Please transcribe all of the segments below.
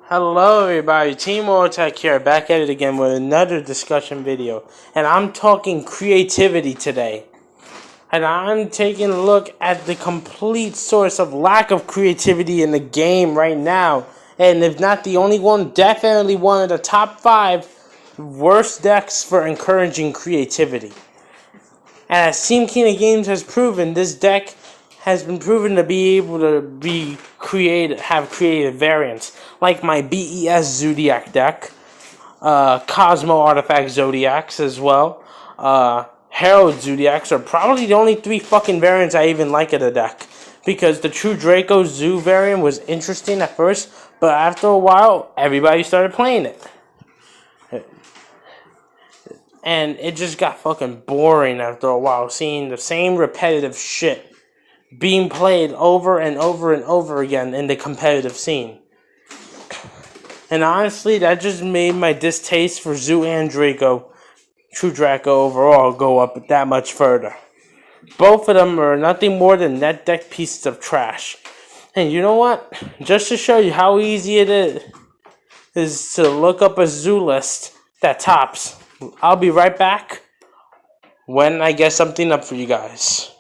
Hello everybody, Team Tech here, back at it again with another discussion video. And I'm talking creativity today. And I'm taking a look at the complete source of lack of creativity in the game right now. And if not the only one, definitely one of the top 5 worst decks for encouraging creativity. And as Team King of Games has proven, this deck has been proven to be able to have creative variants, like my BES Zodiac deck, Cosmo Artifact Zodiacs as well, Herald Zodiacs are probably the only 3 fucking variants I even like in the deck. Because the True Draco Zoo variant was interesting at first, but after a while, everybody started playing it. And it just got fucking boring after a while, seeing the same repetitive shit being played over and over and over again in the competitive scene. And honestly, that just made my distaste for Zoo and True Draco overall, go up that much further. Both of them are nothing more than net deck pieces of trash. And you know what? Just to show you how easy it is to look up a Zoo list that tops. I'll be right back when I get something up for you guys.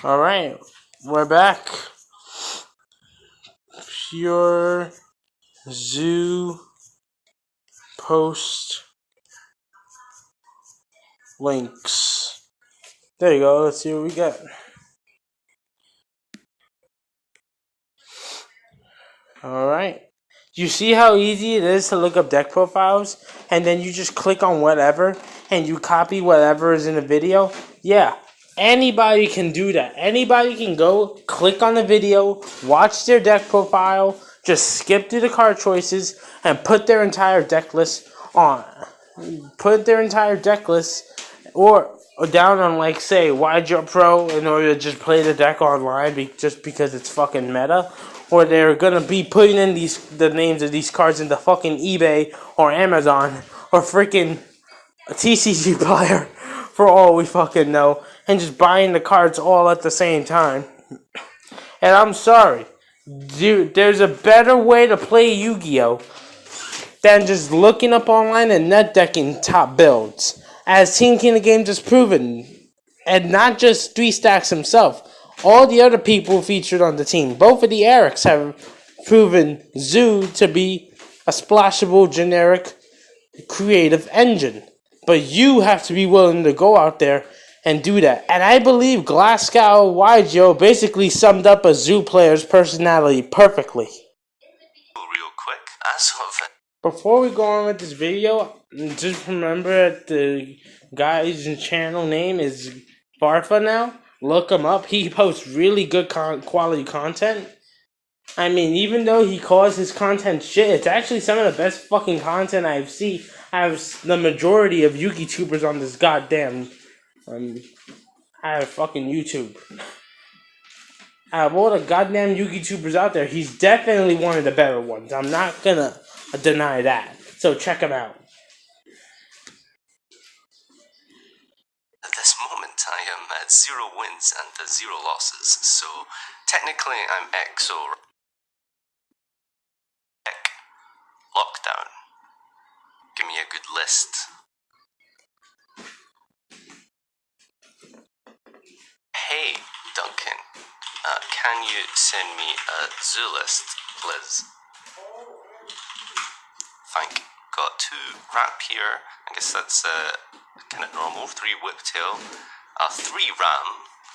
Alright, we're back. Pure Zoo post links. There you go, let's see what we got. Alright. You see how easy it is to look up deck profiles? And then you just click on whatever and you copy whatever is in the video? Yeah, anybody can do that. Anybody can go, click on the video, watch their deck profile, just skip through the card choices, and put their entire deck list on. Put their entire deck list or down on, like, say, Yugioh Pro in order to just play the deck online just because it's fucking meta. Or they're gonna be putting in the names of these cards into fucking eBay or Amazon or freaking a TCG player for all we fucking know, and just buying the cards all at the same time. And I'm sorry, dude, there's a better way to play Yu-Gi-Oh! Than just looking up online and net decking top builds, as Team King of Games has proven, and not just 3 Stacks himself. All the other people featured on the team, both of the Erics, have proven Zoo to be a splashable, generic, creative engine. But you have to be willing to go out there and do that. And I believe Glasgow Yugioh basically summed up a Zoo player's personality perfectly. Real quick, as of Before we go on with this video, just remember that the guy's channel name is Farfa now. Look him up. He posts really good quality content. I mean, even though he calls his content shit, it's actually some of the best fucking content I've seen. I have the majority of YouTubers on this goddamn fucking YouTube. Out of all the goddamn YouTubers out there, he's definitely one of the better ones. I'm not gonna deny that. So check him out. at this moment, I am at 0 wins and 0 losses. So technically, I'm XO. Lockdown. Give me a good list. Hey, Duncan, can you send me a zoo list, please? Thank you. Got 2 ramp here. I guess that's kind of normal. 3 whiptail. 3 ram.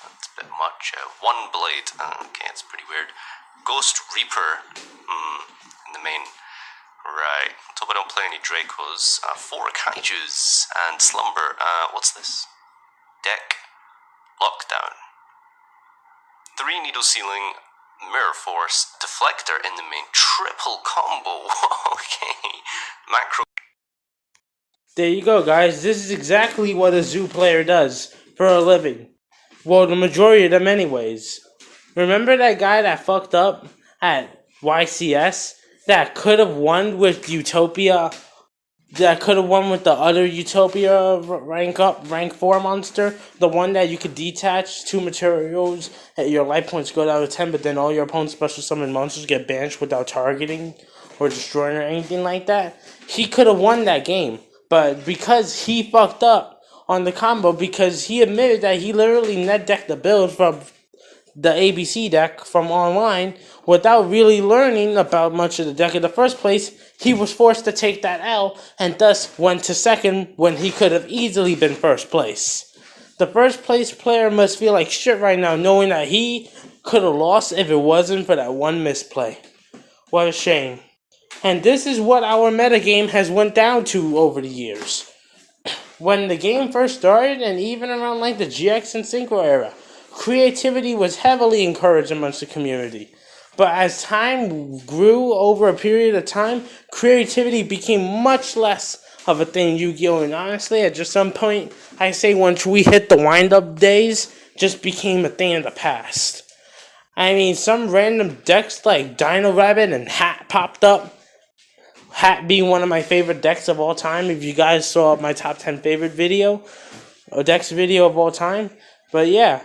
That's a bit much. 1 blade. Okay, it's pretty weird. Ghost Reaper. In the main. Right. Let's hope I don't play any Dracos. 4 Kaijus and Slumber. What's this? Deck. Lockdown. 3 Needle Ceiling. Mirror Force. Deflector in the main. Triple combo. Okay. Macro. There you go, guys. This is exactly what a Zoo player does for a living. Well, the majority of them anyways. Remember that guy that fucked up at YCS? That could have won with Utopia that could have won with the other Utopia rank 4 monster. The one that you could detach 2 materials and your life points go down to 10, but then all your opponent's special summon monsters get banished without targeting or destroying or anything like that. He could have won that game. But because he fucked up on the combo, because he admitted that he literally net decked the build from the ABC deck from online without really learning about much of the deck in the first place, he was forced to take that L and thus went to second when he could have easily been first place. The first place player must feel like shit right now knowing that he could have lost if it wasn't for that one misplay. What a shame. And this is what our metagame has went down to over the years. When the game first started, and even around like the GX and Synchro era, creativity was heavily encouraged amongst the community. But as time grew over a period of time, creativity became much less of a thing in Yu-Gi-Oh! And honestly, at just some point, I say once we hit the wind-up days, just became a thing of the past. I mean, some random decks like Dino Rabbit and Hat popped up. Hat being one of my favorite decks of all time. If you guys saw my top 10 favorite video, or decks video of all time. But yeah,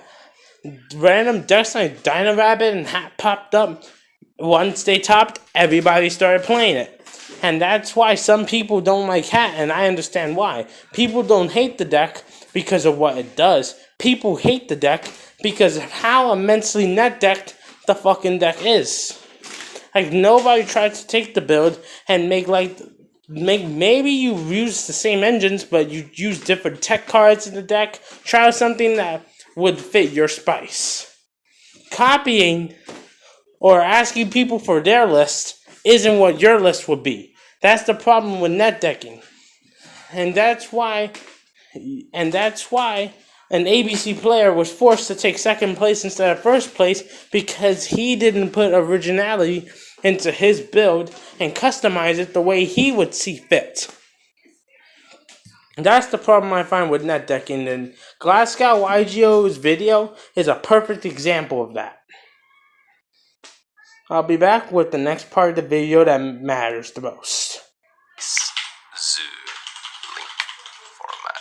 random decks like Dino Rabbit and Hat popped up. Once they topped, everybody started playing it. And that's why some people don't like Hat, and I understand why. People don't hate the deck because of what it does. People hate the deck because of how immensely net decked the fucking deck is. Like, nobody tried to take the build and maybe you use the same engines, but you use different tech cards in the deck. Try something that would fit your spice. Copying or asking people for their list isn't what your list would be. That's the problem with net decking. And that's why an ABC player was forced to take second place instead of first place because he didn't put originality into his build and customize it the way he would see fit. That's the problem I find with net decking, and Glasgow Yugioh's video is a perfect example of that. I'll be back with the next part of the video that matters the most. Zoo link format.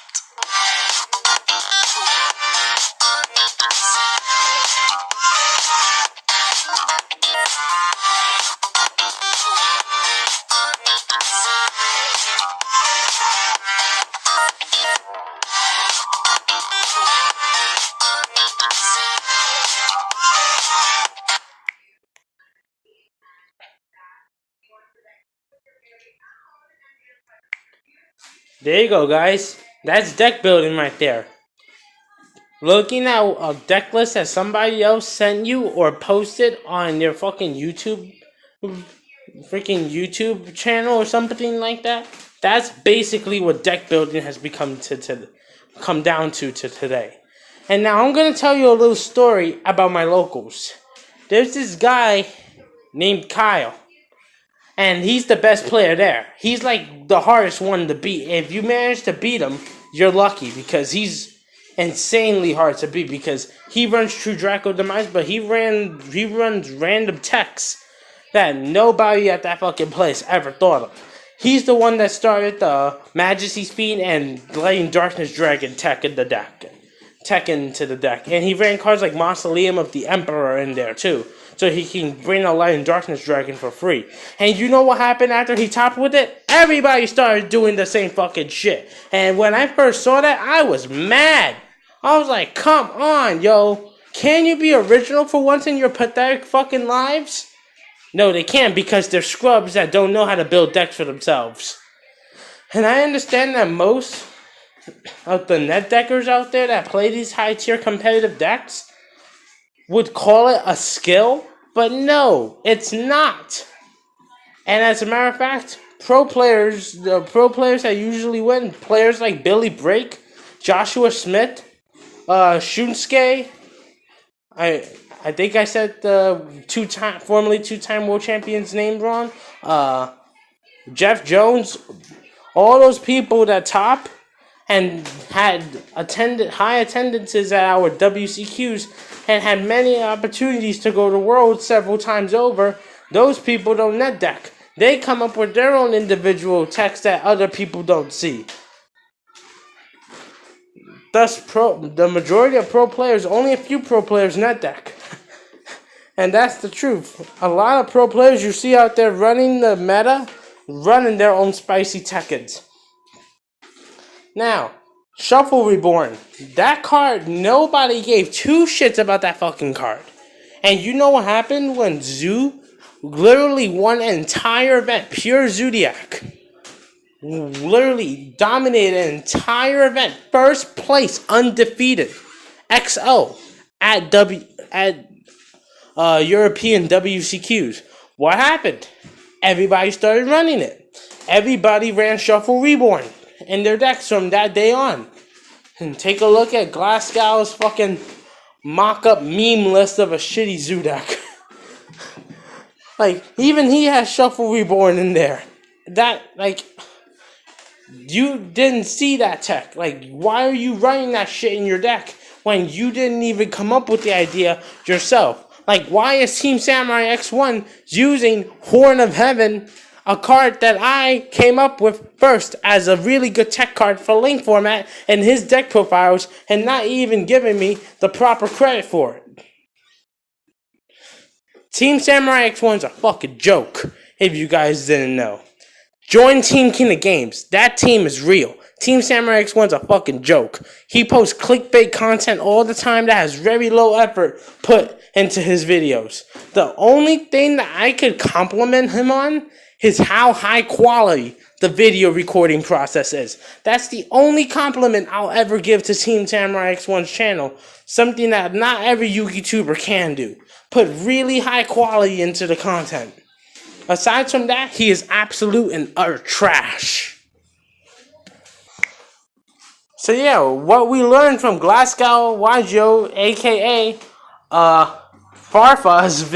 There you go, guys. That's deck building right there. Looking at a deck list that somebody else sent you or posted on their fucking YouTube channel or something like that. That's basically what deck building has become come down to today. And now I'm gonna tell you a little story about my locals. There's this guy named Kyle. And he's the best player there. He's like the hardest one to beat. If you manage to beat him, you're lucky because he's insanely hard to beat because he runs True Draco Demise, but he runs random techs that nobody at that fucking place ever thought of. He's the one that started the Majesty's Feet and letting Darkness Dragon tech into the deck. And he ran cards like Mausoleum of the Emperor in there too. So he can bring a Light and Darkness Dragon for free. And you know what happened after he topped with it? Everybody started doing the same fucking shit. And when I first saw that, I was mad. I was like, come on, yo. Can you be original for once in your pathetic fucking lives? No, they can't because they're scrubs that don't know how to build decks for themselves. And I understand that most of the net deckers out there that play these high tier competitive decks would call it a skill, but no, it's not. And as a matter of fact, the pro players that usually win, players like Billy Brake, Joshua Smith, Shunsuke, I think I said the formerly two-time world champion's name wrong, Jeff Jones, all those people that top and had attended high attendances at our WCQs and had many opportunities to go to Worlds several times over, those people don't net deck. They come up with their own individual text that other people don't see. Thus, the majority of pro players, only a few pro players net deck. And that's the truth. A lot of pro players you see out there running the meta, running their own spicy Tekkens. Now, Shuffle Reborn. That card, nobody gave two shits about that fucking card. And you know what happened when Zoo literally won an entire event, pure Zodiac. Literally dominated an entire event, first place, undefeated, XO at European WCQs. What happened? Everybody started running it. Everybody ran Shuffle Reborn in their decks from that day on. And take a look at Glasgow's fucking mock-up meme list of a shitty Zoo deck. Like, even he has Shuffle Reborn in there. That, like, you didn't see that tech. Like, why are you running that shit in your deck when you didn't even come up with the idea yourself? Like, why is Team Samurai X1 using Horn of Heaven, a card that I came up with first as a really good tech card for Link format in his deck profiles, and not even giving me the proper credit for it? Team Samurai X1's a fucking joke, if you guys didn't know. Join Team King of Games. That team is real. Team Samurai X1's a fucking joke. He posts clickbait content all the time that has very low effort put into his videos. The only thing that I could compliment him on is how high quality the video recording process is. That's the only compliment I'll ever give to Team Samurai X1's channel. Something that not every YouTuber can do. Put really high quality into the content. Aside from that, he is absolute and utter trash. So yeah, what we learned from Glasgow Yugioh, aka Farfa's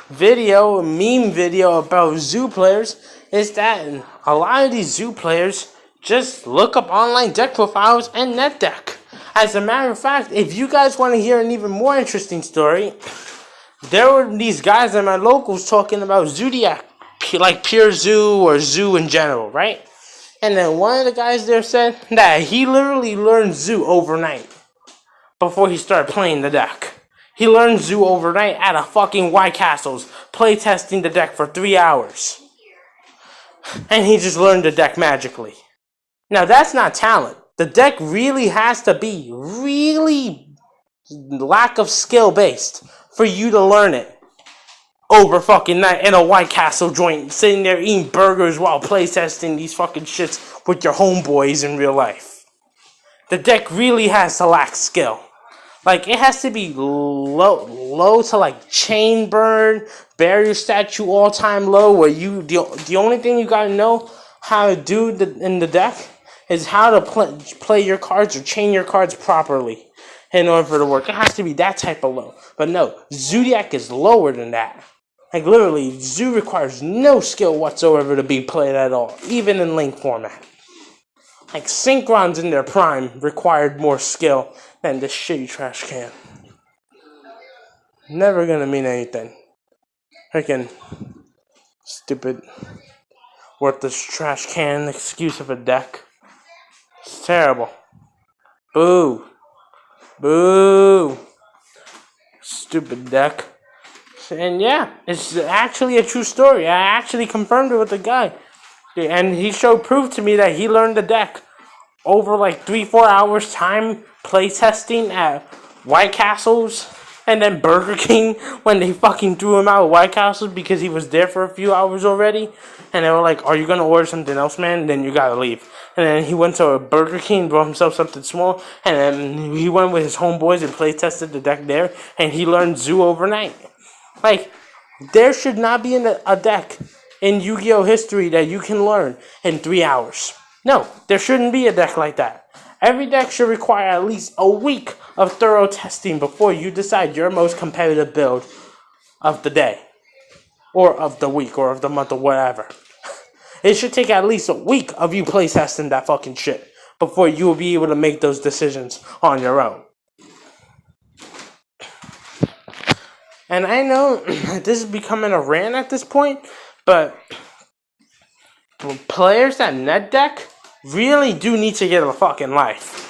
meme video about Zoo players, is that a lot of these Zoo players just look up online deck profiles and net deck. As a matter of fact, if you guys want to hear an even more interesting story, there were these guys at my locals talking about Zodiac, like pure Zoo or Zoo in general, right? And then one of the guys there said that he literally learned Zoo overnight before he started playing the deck. He learned Zoo overnight at a fucking White Castle's, playtesting the deck for 3 hours. And he just learned the deck magically. Now that's not talent. The deck really has to be really lack of skill based for you to learn it over fucking night in a White Castle joint, sitting there eating burgers while playtesting these fucking shits with your homeboys in real life. The deck really has to lack skill. Like, it has to be low to like chain burn, barrier statue all time low, where the only thing you gotta know how to do in the deck is how to play your cards or chain your cards properly in order for it to work. It has to be that type of low. But no, Zodiac is lower than that. Like, literally, Zoo requires no skill whatsoever to be played at all, even in Link format. Like, Synchrons in their prime required more skill than this shitty trash can. Never gonna mean anything. Freaking stupid, worthless trash can excuse of a deck. It's terrible. Boo. Boo. Stupid deck. And yeah, it's actually a true story. I actually confirmed it with the guy. And he showed proof to me that he learned the deck over like 3-4 hours time playtesting at White Castles and then Burger King when they fucking threw him out of White Castles because he was there for a few hours already. And they were like, "Are you gonna order something else, man? Then you gotta leave." And then he went to a Burger King, brought himself something small, and then he went with his homeboys and playtested the deck there, and he learned Zoo overnight. Like, there should not be a deck in Yu-Gi-Oh! History that you can learn in 3 hours. No, there shouldn't be a deck like that. Every deck should require at least a week of thorough testing before you decide your most competitive build of the day, or of the week, or of the month, or whatever. It should take at least a week of you playtesting that fucking shit before you will be able to make those decisions on your own. And I know this is becoming a rant at this point, But players at NetDeck really do need to get a fucking life.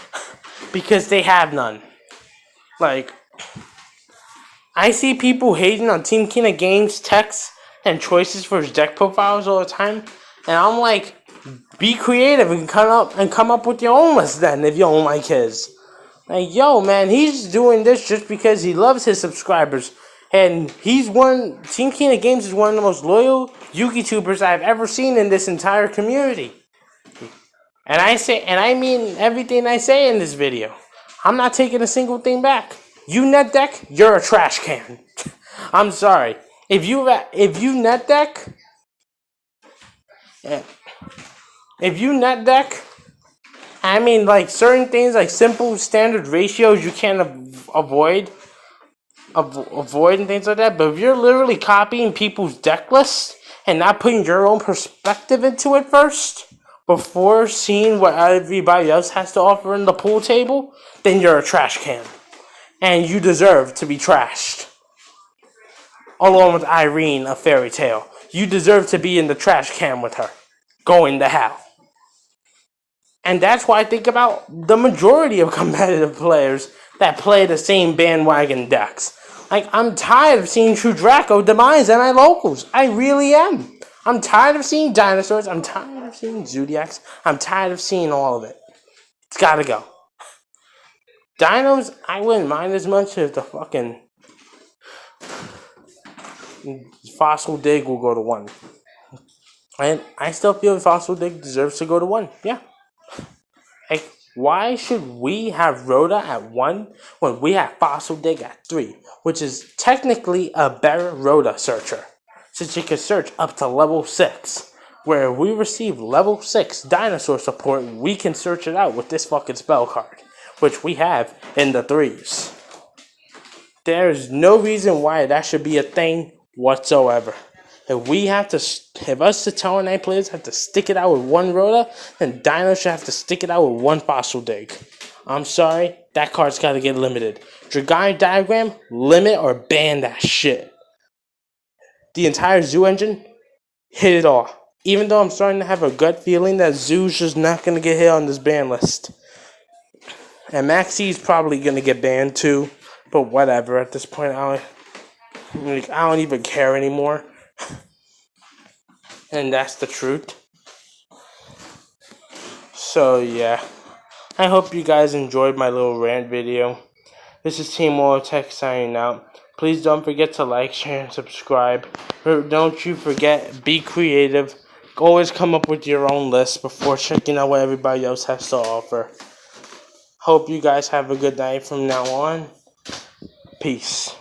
Because they have none. Like, I see people hating on Team King of Games texts and choices for his deck profiles all the time. And I'm like, be creative and come up with your own list then if you don't like his. Like, yo, man, he's doing this just because he loves his subscribers. And Team King of Games is one of the most loyal YouTubers I've ever seen in this entire community. And I mean everything I say in this video. I'm not taking a single thing back. You NetDeck, you're a trash can. I'm sorry. If you NetDeck, I mean, like, certain things, like simple standard ratios you can't avoid and things like that. But if you're literally copying people's deck lists and not putting your own perspective into it first before seeing what everybody else has to offer in the pool table, then you're a trash can. And you deserve to be trashed. Along with Irene, a fairy tale. You deserve to be in the trash can with her. Going to hell. And that's why I think about the majority of competitive players that play the same bandwagon decks. Like, I'm tired of seeing True Draco demise at my locals. I really am. I'm tired of seeing dinosaurs. I'm tired of seeing Zodiacs. I'm tired of seeing all of it. It's gotta go. Dinos, I wouldn't mind as much if the fucking Fossil Dig will go to 1. And I still feel Fossil Dig deserves to go to 1. Yeah. Like, why should we have Rhoda at 1 when we have Fossil Dig at 3? Which is technically a better Rhoda searcher. Since you can search up to level 6. Where if we receive level 6 dinosaur support, we can search it out with this fucking spell card. Which we have in the 3s. There's no reason why that should be a thing whatsoever. If us Tower 9 players have to stick it out with 1 Rhoda, then Dino should have to stick it out with 1 Fossil Dig. I'm sorry, that card's gotta get limited. Dragonic Diagram, limit or ban that shit. The entire Zoo engine, hit it all. Even though I'm starting to have a gut feeling that Zoo's just not gonna get hit on this ban list. And Maxi's probably gonna get banned too, but whatever. At this point, I don't even care anymore. And that's the truth. So yeah, I hope you guys enjoyed my little rant video. This is Team Tech signing out. Please don't forget to like, share, and subscribe. Don't you forget, be creative. Always come up with your own list before checking out what everybody else has to offer. Hope you guys have a good night from now on. Peace.